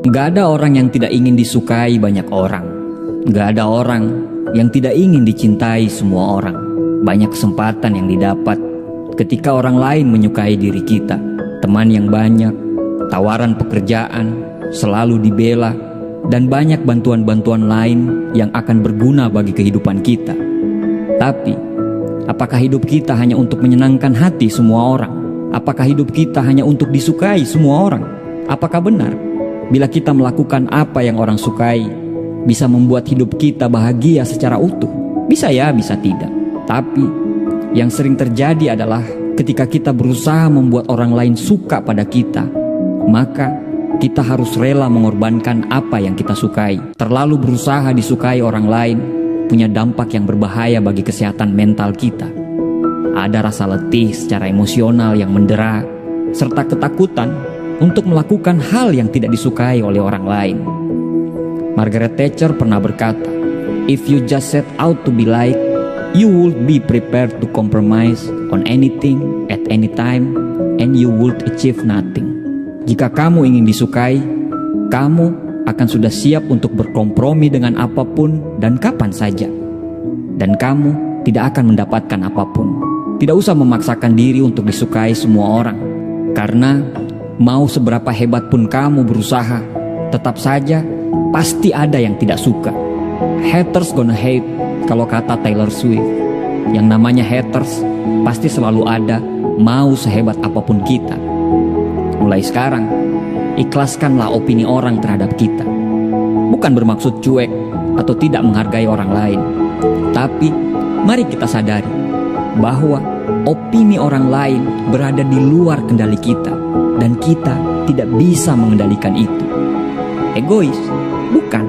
Gak ada orang yang tidak ingin disukai banyak orang. Gak ada orang yang tidak ingin dicintai semua orang. Banyak kesempatan yang didapat ketika orang lain menyukai diri kita. Teman yang banyak, tawaran pekerjaan, selalu dibela, dan banyak bantuan-bantuan lain yang akan berguna bagi kehidupan kita. Tapi, apakah hidup kita hanya untuk menyenangkan hati semua orang? Apakah hidup kita hanya untuk disukai semua orang? Apakah benar bila kita melakukan apa yang orang sukai bisa membuat hidup kita bahagia secara utuh? Bisa ya, bisa tidak. Tapi yang sering terjadi adalah ketika kita berusaha membuat orang lain suka pada kita, maka kita harus rela mengorbankan apa yang kita sukai. Terlalu berusaha disukai orang lain punya dampak yang berbahaya bagi kesehatan mental kita. Ada rasa letih secara emosional yang mendera, serta ketakutan untuk melakukan hal yang tidak disukai oleh orang lain. Margaret Thatcher pernah berkata, "If you just set out to be liked, you would be prepared to compromise on anything at any time, and you would achieve nothing." Jika kamu ingin disukai, kamu akan sudah siap untuk berkompromi dengan apapun dan kapan saja. Dan kamu tidak akan mendapatkan apapun. Tidak usah memaksakan diri untuk disukai semua orang. Karena mau seberapa hebat pun kamu berusaha, tetap saja pasti ada yang tidak suka. Haters gonna hate, kalau kata Taylor Swift. Yang namanya haters pasti selalu ada, mau sehebat apapun kita. Mulai sekarang, ikhlaskanlah opini orang terhadap kita. Bukan bermaksud cuek atau tidak menghargai orang lain. Tapi mari kita sadari bahwa opini orang lain berada di luar kendali kita, dan kita tidak bisa mengendalikan itu. Egois? Bukan.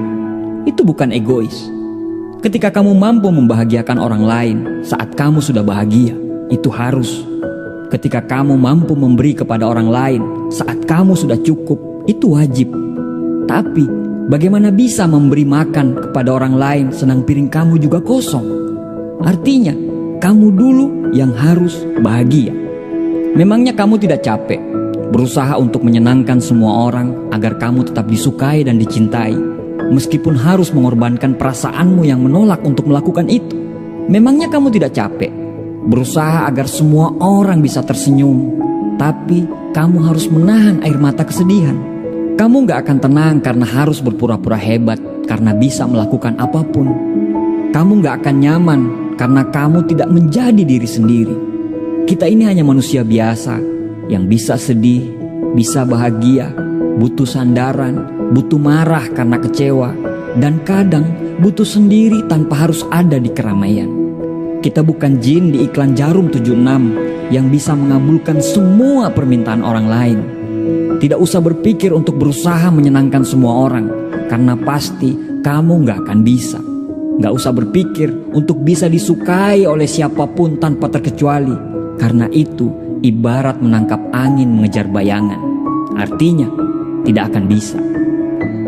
Itu bukan egois. Ketika kamu mampu membahagiakan orang lain saat kamu sudah bahagia, itu harus. Ketika kamu mampu memberi kepada orang lain saat kamu sudah cukup, itu wajib. Tapi bagaimana bisa memberi makan kepada orang lain sedang piring kamu juga kosong? Artinya, kamu dulu yang harus bahagia. Memangnya kamu tidak capek berusaha untuk menyenangkan semua orang agar kamu tetap disukai dan dicintai, meskipun harus mengorbankan perasaanmu yang menolak untuk melakukan itu? Memangnya kamu tidak capek berusaha agar semua orang bisa tersenyum, tapi kamu harus menahan air mata kesedihan? Kamu gak akan tenang karena harus berpura-pura hebat karena bisa melakukan apapun. Kamu gak akan nyaman karena kamu tidak menjadi diri sendiri. Kita ini hanya manusia biasa yang bisa sedih, bisa bahagia, butuh sandaran, butuh marah karena kecewa, dan kadang butuh sendiri tanpa harus ada di keramaian. Kita bukan jin di iklan Jarum 76 yang bisa mengabulkan semua permintaan orang lain. Tidak usah berpikir untuk berusaha menyenangkan semua orang, karena pasti kamu gak akan bisa. Gak usah berpikir untuk bisa disukai oleh siapapun tanpa terkecuali, karena itu ibarat menangkap angin mengejar bayangan. Artinya, tidak akan bisa.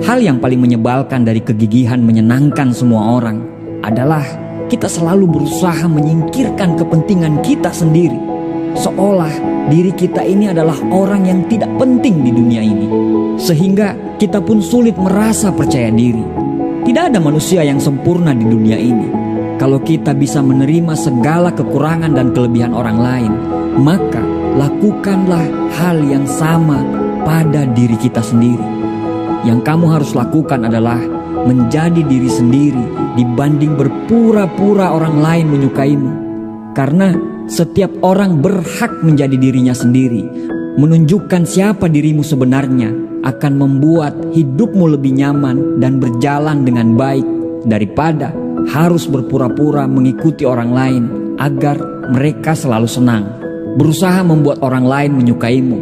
Hal yang paling menyebalkan dari kegigihan menyenangkan semua orang adalah kita selalu berusaha menyingkirkan kepentingan kita sendiri. Seolah diri kita ini adalah orang yang tidak penting di dunia ini. Sehingga kita pun sulit merasa percaya diri. Tidak ada manusia yang sempurna di dunia ini. Kalau kita bisa menerima segala kekurangan dan kelebihan orang lain, maka lakukanlah hal yang sama pada diri kita sendiri. Yang kamu harus lakukan adalah menjadi diri sendiri dibanding berpura-pura orang lain menyukaimu. Karena setiap orang berhak menjadi dirinya sendiri. Menunjukkan siapa dirimu sebenarnya akan membuat hidupmu lebih nyaman dan berjalan dengan baik daripada harus berpura-pura mengikuti orang lain agar mereka selalu senang. Berusaha membuat orang lain menyukaimu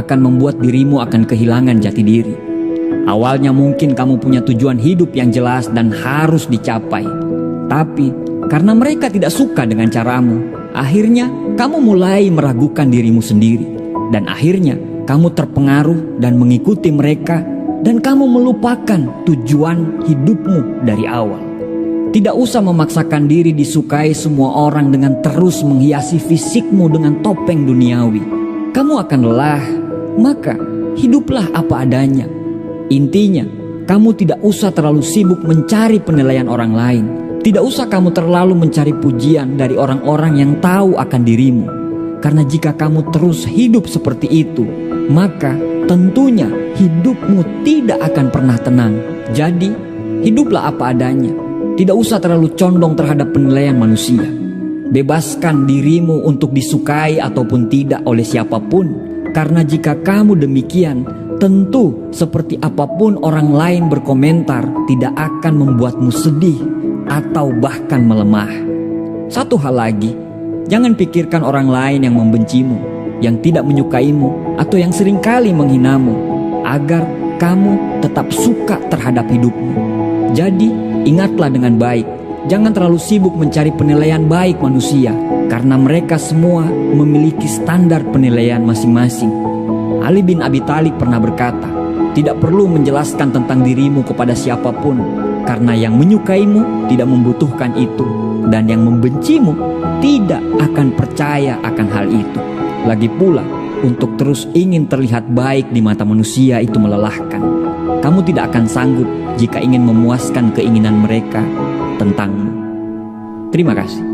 akan membuat dirimu akan kehilangan jati diri. Awalnya mungkin kamu punya tujuan hidup yang jelas dan harus dicapai. Tapi karena mereka tidak suka dengan caramu, akhirnya kamu mulai meragukan dirimu sendiri. Dan akhirnya kamu terpengaruh dan mengikuti mereka, dan kamu melupakan tujuan hidupmu dari awal. Tidak usah memaksakan diri disukai semua orang dengan terus menghiasi fisikmu dengan topeng duniawi. Kamu akan lelah, maka hiduplah apa adanya. Intinya, kamu tidak usah terlalu sibuk mencari penilaian orang lain. Tidak usah kamu terlalu mencari pujian dari orang-orang yang tahu akan dirimu. Karena jika kamu terus hidup seperti itu, maka tentunya hidupmu tidak akan pernah tenang. Jadi, hiduplah apa adanya. Tidak usah terlalu condong terhadap penilaian manusia. Bebaskan dirimu untuk disukai ataupun tidak oleh siapapun. Karena jika kamu demikian, tentu seperti apapun orang lain berkomentar tidak akan membuatmu sedih atau bahkan melemah. Satu hal lagi, jangan pikirkan orang lain yang membencimu, yang tidak menyukaimu, atau yang seringkali menghinamu, agar kamu tetap suka terhadap hidupmu. Jadi, ingatlah dengan baik, jangan terlalu sibuk mencari penilaian baik manusia, karena mereka semua memiliki standar penilaian masing-masing. Ali bin Abi Thalib pernah berkata, tidak perlu menjelaskan tentang dirimu kepada siapapun, karena yang menyukaimu tidak membutuhkan itu, dan yang membencimu tidak akan percaya akan hal itu. Lagi pula, untuk terus ingin terlihat baik di mata manusia itu melelahkan. Kamu tidak akan sanggup jika ingin memuaskan keinginan mereka tentangmu. Terima kasih.